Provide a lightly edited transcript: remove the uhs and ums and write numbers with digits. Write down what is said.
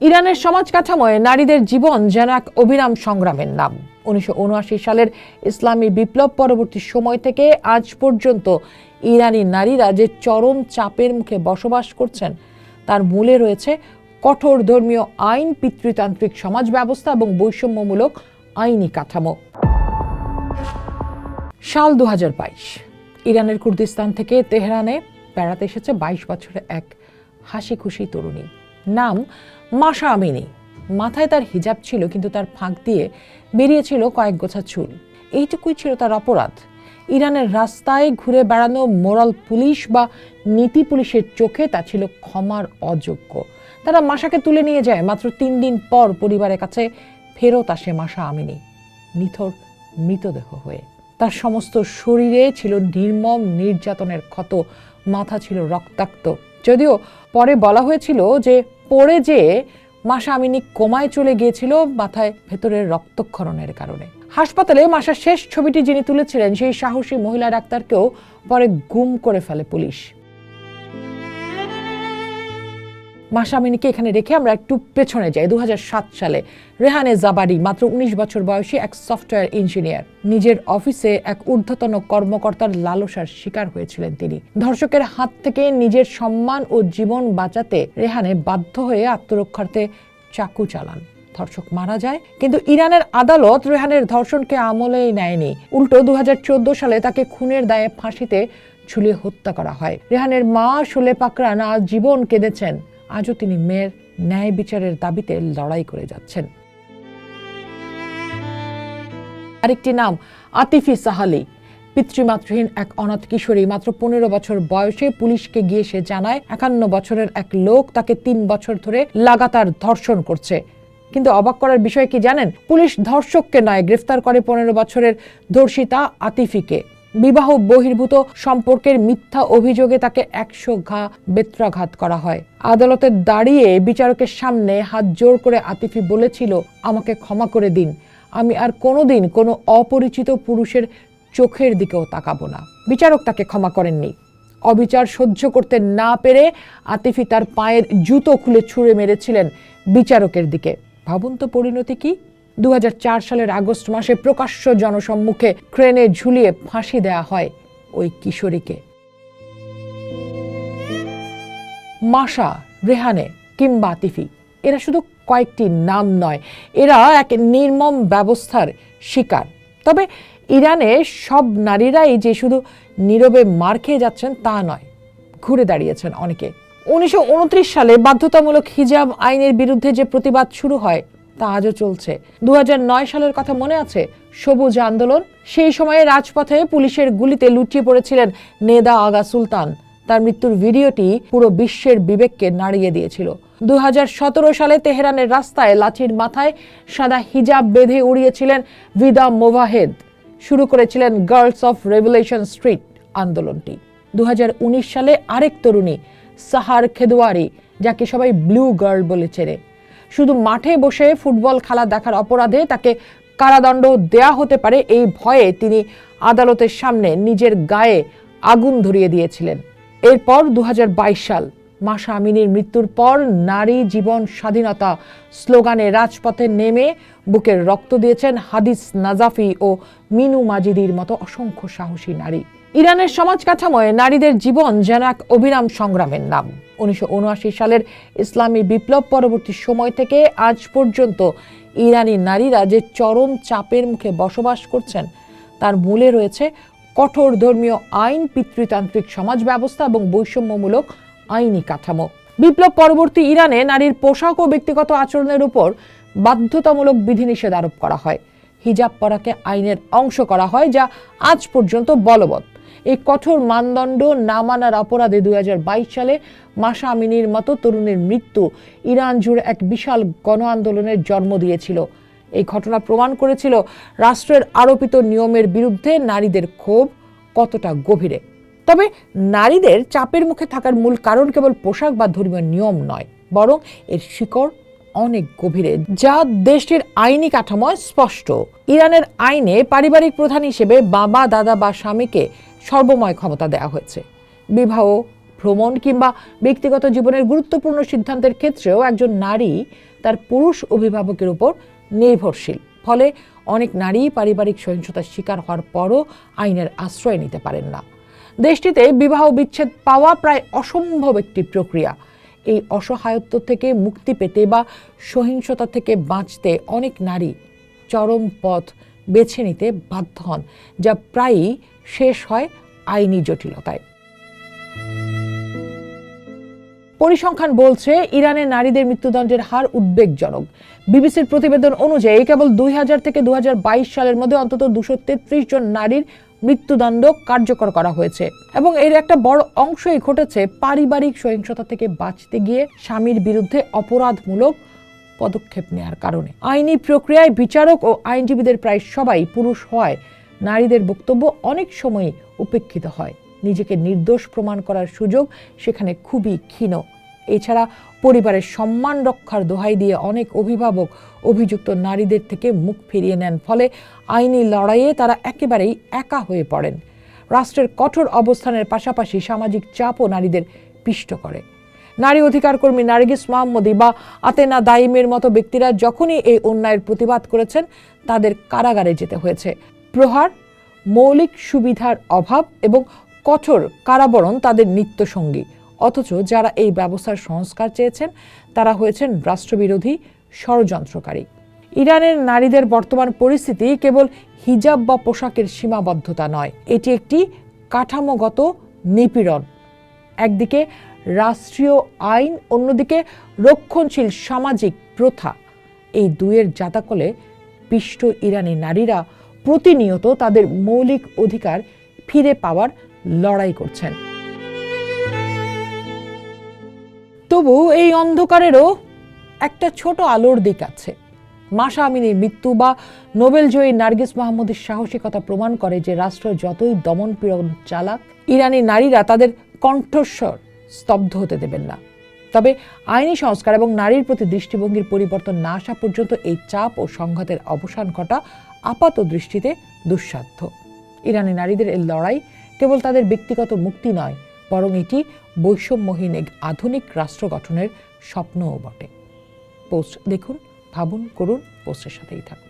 ইরানের সমাজ কাঠামোয় নারীদের জীবন যেন এক অবিরাম সংগ্রামের নাম। 1979 সালের ইসলামী বিপ্লব পরবর্তী সময় থেকে আজ পর্যন্ত ইরানি নারীরা যে চরম চাপের মুখে বসবাস করছেন তার মূলে রয়েছে কঠোর ধর্মীয় আইন, পিতৃতান্ত্রিক সমাজ ব্যবস্থা এবং বৈষম্যমূলক আইনি কাঠামো। সাল 2022, ইরানের কুর্দিস্তান থেকে তেহরানে বেড়াতে এসেছে 22 বছরের এক হাসি খুশি তরুণী। নাম মাশা আমিনি। মাথায় তার হিজাব ছিল, কিন্তু তার ফাঁক দিয়ে বেরিয়েছিল কয়েক গোছা চুল। এইটুকুই ছিল তার অপরাধ। ইরানের রাস্তায় ঘুরে বেড়ানো মোরাল পুলিশ বা নীতি পুলিশের চোখে তা ছিল ক্ষমার অযোগ্য। তারা মাশাকে তুলে নিয়ে যায়। মাত্র 3 দিন পর পরিবারের কাছে ফেরত আসে মাশা আমিনি, নিথর মৃতদেহ হয়ে। তার সমস্ত শরীরে ছিল নির্মম নির্যাতনের ক্ষত, মাথা ছিল রক্তাক্ত। যদিও পরে বলা হয়েছিল যে পড়ে যেয়ে মাশা আমিনি কোমায় চলে গিয়েছিল মাথায় ভেতরের রক্তক্ষরণের কারণে। হাসপাতালে মাশার শেষ ছবিটি যিনি তুলেছিলেন সেই সাহসী মহিলা ডাক্তারকেও পরে গুম করে ফেলে পুলিশ। মাশা আমিনিকে এখানে রেখে আমরা একটু পেছনে যাই। 2007 সালে রেহানে জাবারি, মাত্র 19 বছর বয়সী এক সফটওয়্যার ইঞ্জিনিয়ার, নিজের অফিসে এক ঊর্ধ্বতন কর্মকর্তার লালসার শিকার হয়েছিলেন তিনি। ধর্ষকের হাত থেকে নিজের সম্মান ও জীবন বাঁচাতে রেহানে বাধ্য হয়ে আত্মরক্ষার্থে চাকু চালান। ধর্ষক মারা যায়, কিন্তু ইরানের আদালত রেহানের ধর্ষণকে আমলেই নেয়নি। উল্টো 2014 সালে তাকে খুনের দায়ে ফাঁসিতে ঝুলিয়ে হত্যা করা হয়। রেহানের মা শোলে পাকরান আজ জীবন কেঁদেছেন। আজও তিনি মেয়ের ন্যায় বিচারের দাবিতে লড়াই করে যাচ্ছেন। আরেকটি নাম আতিফি সাহালি। পিতৃমাতৃহীন এক অনাথ কিশোরী। মাত্র 15 বছর বয়সে পুলিশকে গিয়ে সে জানায় 51 বছরের এক লোক তাকে 3 বছর ধরে লাগাতার ধর্ষণ করছে। কিন্তু অবাক করার বিষয় কি জানেন? পুলিশ ধর্ষককে নয়, গ্রেফতার করে 15 বছরের ধর্ষিতা আতিফিকে। বিবাহ বহির্ভূত সম্পর্কের মিথ্যা অভিযোগে তাকে 100 ঘা বেত্রাঘাত করা হয়। আদালতে দাঁড়িয়ে বিচারকের সামনে হাত জোর করে আতিফি বলেছিল, আমাকে ক্ষমা করে দিন, আমি আর কোনোদিন কোনো অপরিচিত পুরুষের চোখের দিকেও তাকাবো না। বিচারক তাকে ক্ষমা করেননি। অবিচার সহ্য করতে না পেরে আতিফি তার পায়ের জুতো খুলে ছুঁড়ে মেরেছিলেন বিচারকের দিকে। ভাবুন তো পরিণতি কি? 2004 সালের আগস্ট মাসে প্রকাশ্য জনসম্মুখে ক্রেনে ঝুলিয়ে ফাঁসি দেয়া হয় ওই কিশোরীকে। মাশা, রেহানে কিংবা আতিফি, এরা শুধু কয়েকটি নাম নয়, এরা এক নির্মম ব্যবস্থার শিকার। তবে ইরানে সব নারীরাই যে শুধু নীরবে মার খেয়ে যাচ্ছেন তা নয়, ঘুরে দাঁড়িয়েছেন অনেকে। 1929 সালে বাধ্যতামূলক হিজাব আইনের বিরুদ্ধে যে প্রতিবাদ শুরু হয় তা আজও চলছে। 2009 সালের কথা মনে আছে? সবুজ আন্দোলন। সেই সময়ে রাজপথে পুলিশের গুলিতে লুটিয়ে পড়েছিলেন নেদা আগা সুলতান। তার মৃত্যুর ভিডিওটি পুরো বিশ্বের বিবেককে নাড়িয়ে দিয়েছিল। 2017 সালে তেহরানের রাস্তায় লাঠির মাথায় সাদা হিজাব বেঁধে উড়িয়েছিলেন ভিদা মোভাহেদ। শুরু করেছিলেন গার্লস অফ রেভলিউশন স্ট্রিট আন্দোলনটি। 2019 সালে আরেক তরুণী সাহার খেদোয়ারি, যাকে সবাই ব্লু গার্ল বলে চেনে, শুধু মাঠে বসে ফুটবল খেলা দেখার অপরাধে তাকে কারাদণ্ড দেয়া হতে পারে এই ভয়ে তিনি আদালতের সামনে নিজের গায়ে আগুন ধরিয়ে দিয়েছিলেন। এরপর 2022 সাল, মাশা আমিনির মৃত্যুর পর নারী জীবন স্বাধীনতা স্লোগানে রাজপথে নেমে বুকের রক্ত দিয়েছেন হাদিস নাজাফি ও মিনু মাজিদির মতো অসংখ্য সাহসী নারী। ইরানের সমাজ কাঠামোয় নারীদের জীবন যেন এক অবিরাম সংগ্রামের নাম। 1979 সালের ইসলামী বিপ্লব পরবর্তী সময় থেকে আজ পর্যন্ত ইরানি নারীরা যে চরম চাপের মুখে বসবাস করছেন তার মূলে রয়েছে কঠোর ধর্মীয় আইন, পিতৃতান্ত্রিক সমাজ ব্যবস্থা এবং বৈষম্যমূলক আইনি কাঠামো। বিপ্লব পরবর্তী ইরানে নারীর পোশাক ও ব্যক্তিগত আচরণের উপর বাধ্যতামূলক বিধিনিষেধ আরোপ করা হয়। হিজাব পরাকে আইনের অংশ করা হয়, যা আজ পর্যন্ত বলবৎ। এই কঠোর মানদণ্ড না মানার অপরাধে 2022 সালে মাশা আমিনির মতো তরুণীর মৃত্যু ইরান জুড়ে এক বিশাল গণ আন্দোলনের জন্ম দিয়েছিল। এই ঘটনা প্রমাণ করেছিল রাষ্ট্রের আরোপিত নিয়মের বিরুদ্ধে নারীদের ক্ষোভ কতটা গভীরে। তবে নারীদের চাপের মুখে থাকার মূল কারণ কেবল পোশাক বা ধর্মীয় নিয়ম নয়, বরং এর শিকড় অনেক গভীরে, যা দেশটির আইনি কাঠামোয় স্পষ্ট। ইরানের আইনে পারিবারিক প্রধান হিসেবে বাবা, দাদা বা স্বামীকে সর্বময় ক্ষমতা দেওয়া হয়েছে। বিবাহ, ভ্রমণ কিংবা ব্যক্তিগত জীবনের গুরুত্বপূর্ণ সিদ্ধান্তের ক্ষেত্রেও একজন নারী তার পুরুষ অভিভাবকের উপর নির্ভরশীল। ফলে অনেক নারী পারিবারিক সহিংসতার শিকার হওয়ার পরও আইনের আশ্রয় নিতে পারেন না। দেশটিতে বিবাহ বিচ্ছেদ পাওয়া প্রায় অসম্ভব একটি প্রক্রিয়া। এই অসহায়ত্ব থেকে মুক্তি পেতে বা সহিংসতা থেকে বাঁচতে অনেক নারী চরম পথ বেছে নিতে বাধ্য হন, যা প্রায়ই শেষ হয় আইনি জটিলতায়। পরিসংখ্যান বলছে ইরানের নারীদের মৃত্যুদণ্ডের হার উদ্বেগজনক। বিবিসির প্রতিবেদন অনুযায়ী কেবল 2000 থেকে 2022 সালের মধ্যে অন্তত 233 জন নারীর মৃত্যুদণ্ড কার্যকর করা হয়েছে এবং এর একটা বড় অংশই ঘটেছে পারিবারিক সহিংসতা থেকে বাঁচতে গিয়ে স্বামীর বিরুদ্ধে অপরাধমূলক পদক্ষেপ নেওয়ার কারণে। আইনি প্রক্রিয়ায় বিচারক ও আইনজীবীদের প্রায় সবাই পুরুষ হওয়ায় নারীদের বক্তব্য অনেক সময় উপেক্ষিত হয়। নিজেকে নির্দোষ প্রমাণ করার সুযোগ সেখানে খুবই ক্ষীণ। এছাড়া পরিবারের সম্মান রক্ষার দোহাই দিয়ে অনেক অভিভাবক অভিযুক্ত নারীদের থেকে মুখ ফিরিয়ে নেন। ফলে আইনি লড়াইয়ে তারা একেবারেই একা হয়ে পড়েন। রাষ্ট্রের কঠোর অবস্থানের পাশাপাশি সামাজিক চাপও নারীদের পিষ্ট করে। নারী অধিকার কর্মী নার্গিস মোহাম্মদী বা আতেনা দাইমের মতো ব্যক্তিরা যখনই এই অন্যায়ের প্রতিবাদ করেছেন, তাদের কারাগারে যেতে হয়েছে। প্রহার, মৌলিক সুবিধার অভাব এবং কঠোর কারাবরণ তাদের নিত্যসঙ্গী। অথচ যারা এই ব্যবস্থার সংস্কার চেয়েছেন তারা হয়েছেন রাষ্ট্রবিরোধী ষড়যন্ত্রকারী। ইরানের নারীদের বর্তমান পরিস্থিতি কেবল হিজাব বা পোশাকের সীমাবদ্ধতা নয়, এটি একটি কাঠামোগত নিপীড়ন। একদিকে রাষ্ট্রীয় আইন, অন্যদিকে রক্ষণশীল সামাজিক প্রথা। এই দুয়ের জাতাকলে পিষ্ট ইরানি নারীরা প্রতিনিয়ত তাদের মৌলিক অধিকার ফিরে পাওয়ার লড়াই করছেন। তবু এই অন্ধকারেরও একটা ছোট আলোর দিক আছে। মাশা আমিনীর মৃত্যু বা নোবেলজয়ী নার্গিস মোহাম্মদীর সাহসিকতা প্রমাণ করে যে রাষ্ট্র যতই দমন পীড়ন চালাক, ইরানি নারীরা তাদের কণ্ঠস্বর স্তব্ধ হতে দেবেন না। তবে আইনি সংস্কার এবং নারীর প্রতি দৃষ্টিভঙ্গির পরিবর্তন না আসা পর্যন্ত এই চাপ ও সংঘাতের অবসান ঘটা আপাত দৃষ্টিতে দুঃসাধ্য। ইরানি নারীদের এই লড়াই কেবল তাদের ব্যক্তিগত মুক্তি নয়, বরং এটি বৈষম্যহীন এক আধুনিক রাষ্ট্র গঠনের স্বপ্নও বটে। পোস্ট দেখুন, ভাবুন, করুন, পোস্টের সাথেই থাকুন।